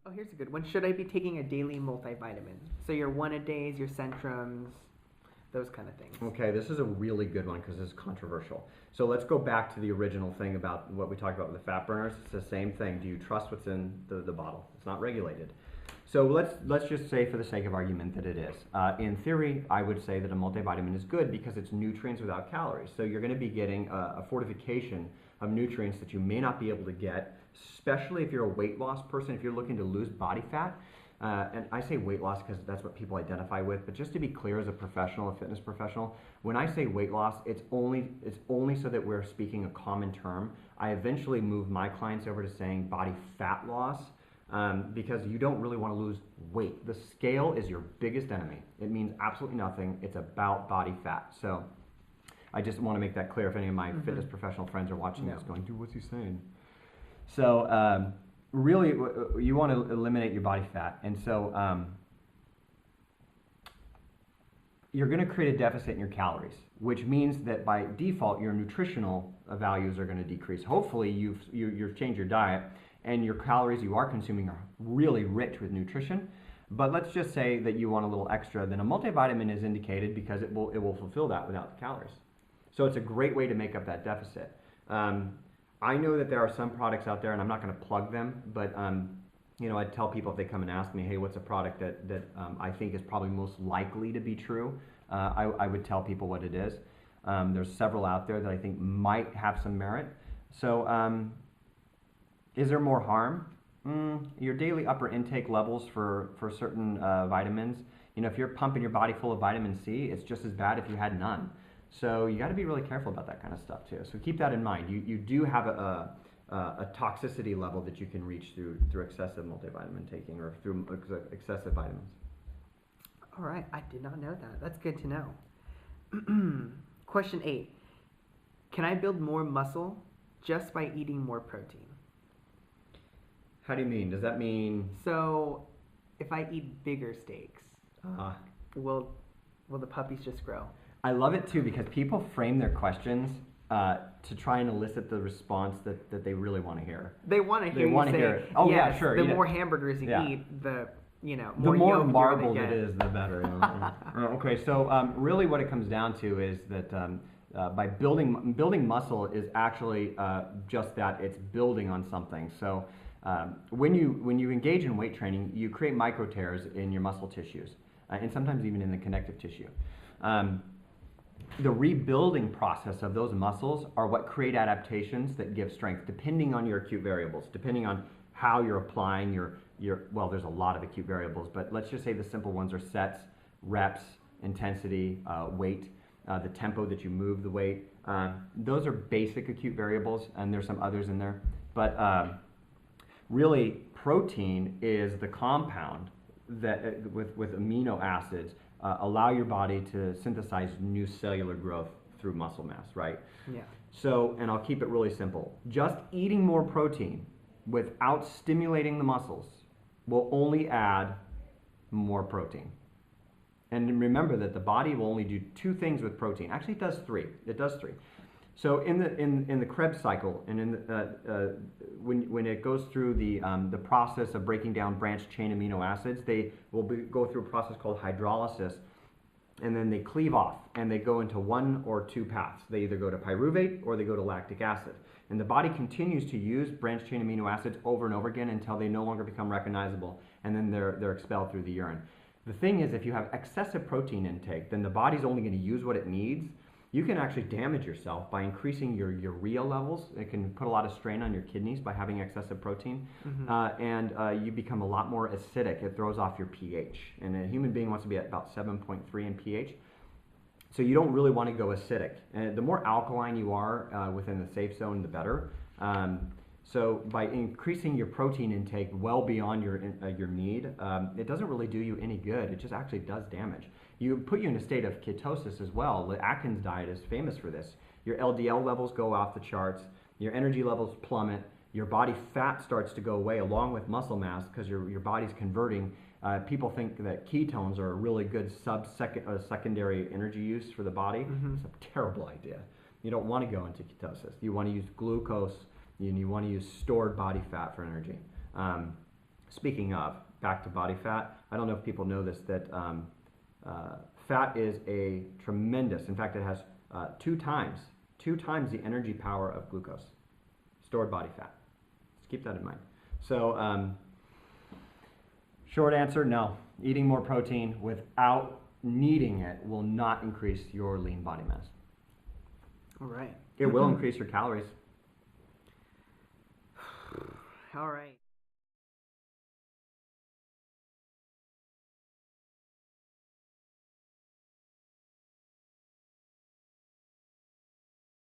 Oh, here's a good one. Should I be taking a daily multivitamin? So your one a days, your Centrums, those kind of things. Okay, this is a really good one because it's controversial. So let's go back to the original thing about what we talked about with the fat burners. It's the same thing. Do you trust what's in the bottle? It's not regulated. So let's just say, for the sake of argument, that it is. In theory, I would say that a multivitamin is good because it's nutrients without calories. So you're going to be getting a fortification of nutrients that you may not be able to get, especially if you're a weight loss person, if you're looking to lose body fat. And I say weight loss because that's what people identify with, but just to be clear, as a professional, a fitness professional, when I say weight loss, it's only so that we're speaking a common term. I eventually move my clients over to saying body fat loss, because you don't really want to lose weight. The scale is your biggest enemy. It means absolutely nothing. It's about body fat. So I just want to make that clear if any of my fitness professional friends are watching this going, dude, what's he saying? So really, you want to eliminate your body fat. And so you're going to create a deficit in your calories, which means that by default, your nutritional values are going to decrease. Hopefully, you've changed your diet and your calories you are consuming are really rich with nutrition. But let's just say that you want a little extra, then a multivitamin is indicated because it will fulfill that without the calories. So it's a great way to make up that deficit. I know that there are some products out there, and I'm not going to plug them, but I tell people if they come and ask me, hey, what's a product that I think is probably most likely to be true, I would tell people what it is. There's several out there that I think might have some merit. So is there more harm? Your daily upper intake levels for certain vitamins, if you're pumping your body full of vitamin C, it's just as bad if you had none. So you got to be really careful about that kind of stuff too. So keep that in mind. You do have a toxicity level that you can reach through excessive multivitamin taking or through excessive vitamins. All right, I did not know that. That's good to know. Question 8. Can I build more muscle just by eating more protein? How do you mean? Does that mean? So if I eat bigger steaks, will the puppies just grow? I love it too because people frame their questions to try and elicit the response that they really want to hear. They want to hear you say, hear it. Oh yes, yeah, sure. The more hamburgers you eat, the more yolk marbled it is, the better. Okay, so really what it comes down to is that by building muscle is actually just that. It's building on something. So when you engage in weight training, you create micro tears in your muscle tissues, and sometimes even in the connective tissue. The rebuilding process of those muscles are what create adaptations that give strength, depending on your acute variables, depending on how you're applying well, there's a lot of acute variables, but let's just say the simple ones are sets, reps, intensity, weight, the tempo that you move the weight. Those are basic acute variables, and there's some others in there. But really, protein is the compound that with amino acids allow your body to synthesize new cellular growth through muscle mass, right? Yeah. So, and I'll keep it really simple. Just eating more protein without stimulating the muscles will only add more protein. And remember that the body will only do 2 things with protein. Actually, it does 3. It does 3. So in the Krebs cycle, and when it goes through the process of breaking down branched chain amino acids, they will go through a process called hydrolysis, and then they cleave off and they go into 1 or 2 paths. They either go to pyruvate or they go to lactic acid. And the body continues to use branched chain amino acids over and over again until they no longer become recognizable, and then they're expelled through the urine. The thing is, if you have excessive protein intake, then the body's only going to use what it needs. You can actually damage yourself by increasing your urea levels. It can put a lot of strain on your kidneys by having excessive protein. And you become a lot more acidic. It throws off your pH. And a human being wants to be at about 7.3 in pH. So you don't really want to go acidic. And the more alkaline you are within the safe zone, the better. So by increasing your protein intake well beyond your need, it doesn't really do you any good. It just actually does damage. You put you in a state of ketosis as well. The Atkins diet is famous for this. Your LDL levels go off the charts. Your energy levels plummet. Your body fat starts to go away along with muscle mass because your body's converting. People think that ketones are a really good secondary energy use for the body. It's a terrible idea. You don't want to go into ketosis. You want to use glucose, and you want to use stored body fat for energy. Speaking of, back to body fat, I don't know if people know this, that fat is a tremendous, in fact, it has two times the energy power of glucose, stored body fat. Just keep that in mind. So, short answer, no. Eating more protein without needing it will not increase your lean body mass. All right. It will increase your calories. All right.